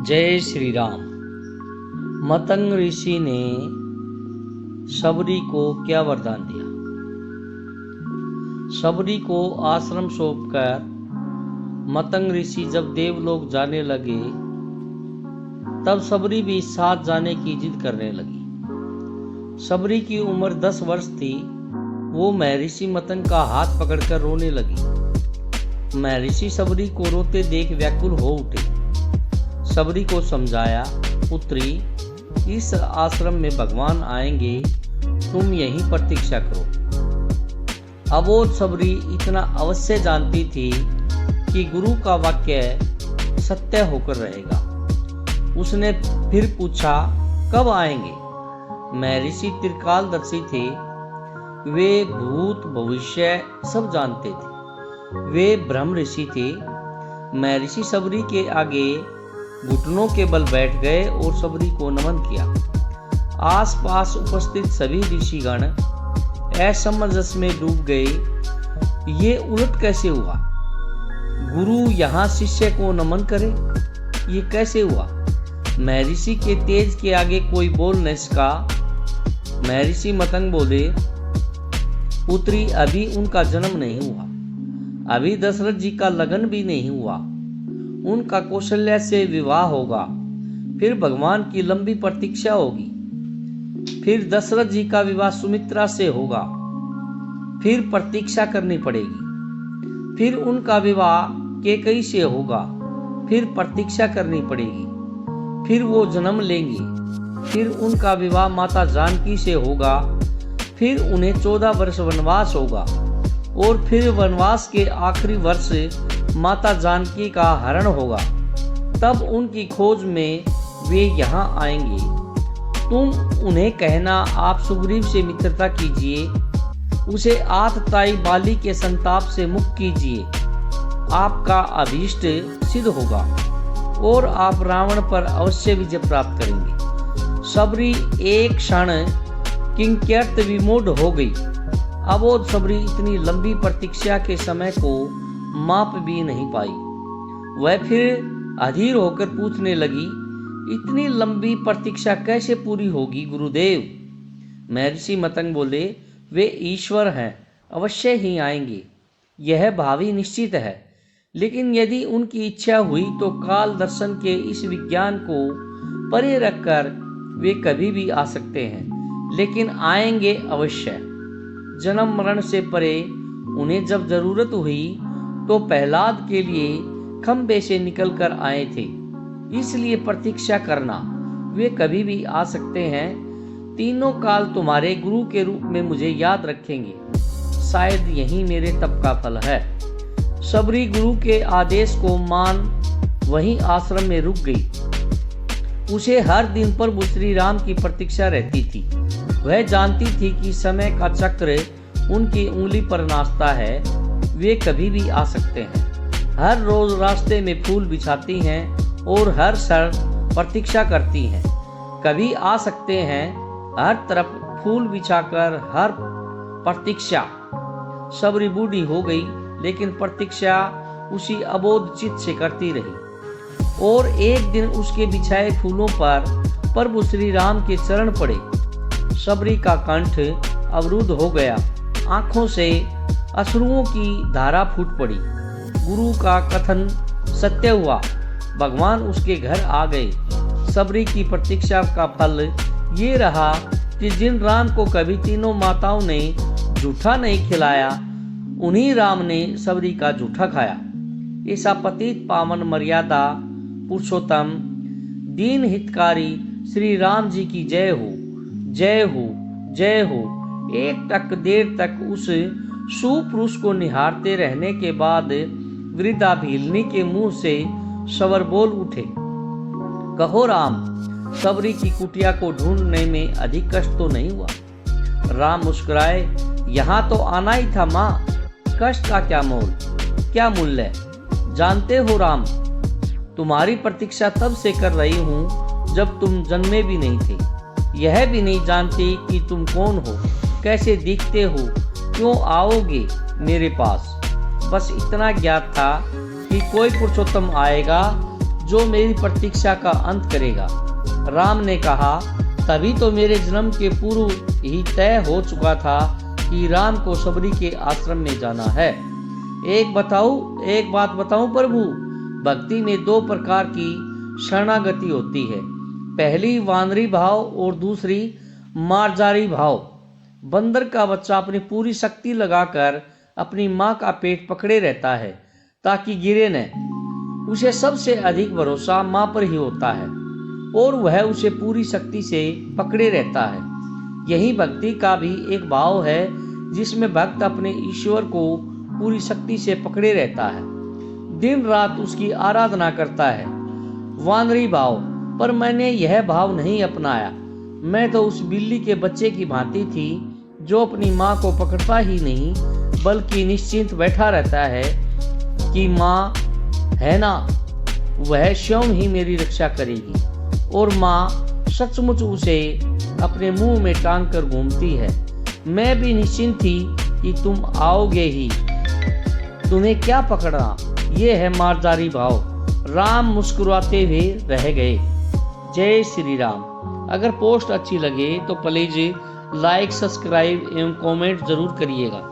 जय श्री राम। मतंग ऋषि ने शबरी को क्या वरदान दिया? शबरी को आश्रम सौंपकर मतंग ऋषि जब देवलोक जाने लगे तब शबरी भी साथ जाने की जिद करने लगी। शबरी की उम्र 10 वर्ष थी। वो महर्षि मतंग का हाथ पकड़कर रोने लगी। महर्षि शबरी को रोते देख व्याकुल हो उठे। शबरी को समझाया, पुत्री, इस आश्रम में भगवान आएंगे, तुम यहीं प्रतीक्षा करो। अबोध शबरी इतना अवश्य जानती थी कि गुरु का वाक्य सत्य होकर रहेगा। उसने फिर पूछा, कब आएंगे? महर्षि त्रिकालदर्शी थे। वे भूत भविष्य सब जानते थे। वे ब्रह्म ऋषि थे। महर्षि शबरी के आगे घुटनों के बल बैठ गए और शबरी को नमन किया। आसपास उपस्थित सभी ऋषिगण असमंजस में डूब गए। ये उलट कैसे हुआ? गुरु यहाँ शिष्य को नमन करे, ये कैसे हुआ? महर्षि के तेज के आगे कोई बोल न सका। महर्षि मतंग बोले, पुत्री, अभी उनका जन्म नहीं हुआ। अभी दशरथ जी का लगन भी नहीं हुआ। उनका कौशल्या से विवाह होगा, फिर भगवान की लंबी प्रतीक्षा होगी। फिर दशरथ जी का विवाह सुमित्रा से होगा, फिर प्रतीक्षा करनी पड़ेगी। फिर उनका विवाह कैकेयी से होगा, फिर प्रतीक्षा करनी पड़ेगी। फिर वो जन्म लेंगी। फिर उनका विवाह माता जानकी से होगा। फिर उन्हें 14 वर्ष वनवास होगा और फिर वनवास के आखिरी वर्ष माता जानकी का हरण होगा। तब उनकी खोज में वे यहाँ आएंगे। तुम उन्हें कहना, आप सुग्रीव से मित्रता कीजिए, उसे आतताई बाली के संताप से मुक्त कीजिए। आपका अभीष्ट सिद्ध होगा और आप रावण पर अवश्य विजय प्राप्त करेंगे। शबरी एक क्षण किंक्यर्त विमूढ़ हो गई। अबोध शबरी इतनी लंबी प्रतीक्षा के समय को माप भी नहीं पाई। वह फिर अधीर होकर पूछने लगी, इतनी लंबी प्रतीक्षा कैसे पूरी होगी गुरुदेव? महर्षि मतंग बोले, वे ईश्वर हैं, अवश्य ही आएंगे। यह भावी निश्चित है। लेकिन यदि उनकी इच्छा हुई तो काल दर्शन के इस विज्ञान को परे रखकर वे कभी भी आ सकते हैं। लेकिन आएंगे अवश्य। जन्म मरण से परे उन्हें जब जरूरत हुई तो प्रहलाद के लिए खंबे से निकलकर आए थे। इसलिए प्रतीक्षा करना, वे कभी भी आ सकते हैं। तीनों काल तुम्हारे गुरु के रूप में मुझे याद रखेंगे। शायद यही मेरे तप का फल है। शबरी गुरु के आदेश को मान वहीं आश्रम में रुक गई। उसे हर दिन प्रभु श्री राम की प्रतीक्षा रहती थी। वह जानती थी कि समय का चक्र उनकी उंगली पर नाचता है। वे कभी भी आ सकते हैं। हर रोज रास्ते में फूल बिछाती हैं और हर क्षण प्रतीक्षा करती हैं। कभी आ सकते हैं। हर तरफ फूल बिछाकर हर प्रतीक्षा। शबरी बूढ़ी हो गई, लेकिन प्रतीक्षा उसी अबोध चित्त से करती रही। और एक दिन उसके बिछाए फूलों पर प्रभु श्री राम के चरण पड़े। शबरी का कंठ अवरुद्ध हो गया। आंखों से अश्रुओं की धारा फूट पड़ी। गुरु का कथन सत्य हुआ। भगवान उसके घर आ गए। शबरी की प्रतीक्षा का फल ये रहा कि जिन राम को कभी तीनों माताओं ने जूठा नहीं खिलाया, उन्हीं राम ने शबरी का जूठा खाया। ऐसा पतित पावन मर्यादा पुरुषोत्तम दीन हितकारी श्री राम जी की जय हो, जय हो, जय हो। एक टक देर तक उस सुपुरुष को निहारते रहने के बाद वृद्धा भीलनी के मुंह से स्वर बोल उठे, कहो राम, शबरी की कुटिया को ढूंढने में अधिक कष्ट तो नहीं हुआ? राम मुस्कुराए, यहाँ तो आना ही था माँ। कष्ट का क्या मोल, क्या मूल्य? जानते हो राम, तुम्हारी प्रतीक्षा तब से कर रही हूँ जब तुम जन्मे भी नहीं थे। यह भी नहीं जानती कि तुम कौन हो, कैसे दिखते हो, क्यों आओगे मेरे पास। बस इतना ज्ञात था कि कोई पुरुषोत्तम आएगा जो मेरी प्रतीक्षा का अंत करेगा। राम ने कहा, तभी तो मेरे जन्म के पूर्व ही तय हो चुका था कि राम को सबरी के आश्रम में जाना है। एक बात बताऊं प्रभु, भक्ति में दो प्रकार की शरणागति होती है। पहली वानरी भाव और दूसरी मार्जारी भाव। बंदर का बच्चा अपनी पूरी शक्ति लगाकर अपनी माँ का पेट पकड़े रहता है ताकि गिरे न। उसे सबसे अधिक भरोसा माँ पर ही होता है और वह उसे पूरी शक्ति से पकड़े रहता है। यही भक्ति का भी एक भाव है जिसमें भक्त अपने ईश्वर को पूरी शक्ति से पकड़े रहता है, दिन रात उसकी आराधना करता है। वानरी भाव पर मैंने यह भाव नहीं अपनाया। मैं तो उस बिल्ली के बच्चे की भांति थी जो अपनी माँ को पकड़ता ही नहीं बल्कि निश्चिंत बैठा रहता है कि माँ है ना, वह स्वयं ही मेरी रक्षा करेगी और माँ सचमुच उसे अपने मुंह में टांग कर घूमती है। मैं भी निश्चिंत थी कि तुम आओगे ही, तुम्हें क्या पकड़ना। ये है मार्जारी भाव। राम मुस्कुराते हुए रह गए। जय श्री राम। अगर पोस्ट अच्छी लगे तो प्लीज लाइक, सब्सक्राइब एवं कमेंट जरूर करिएगा।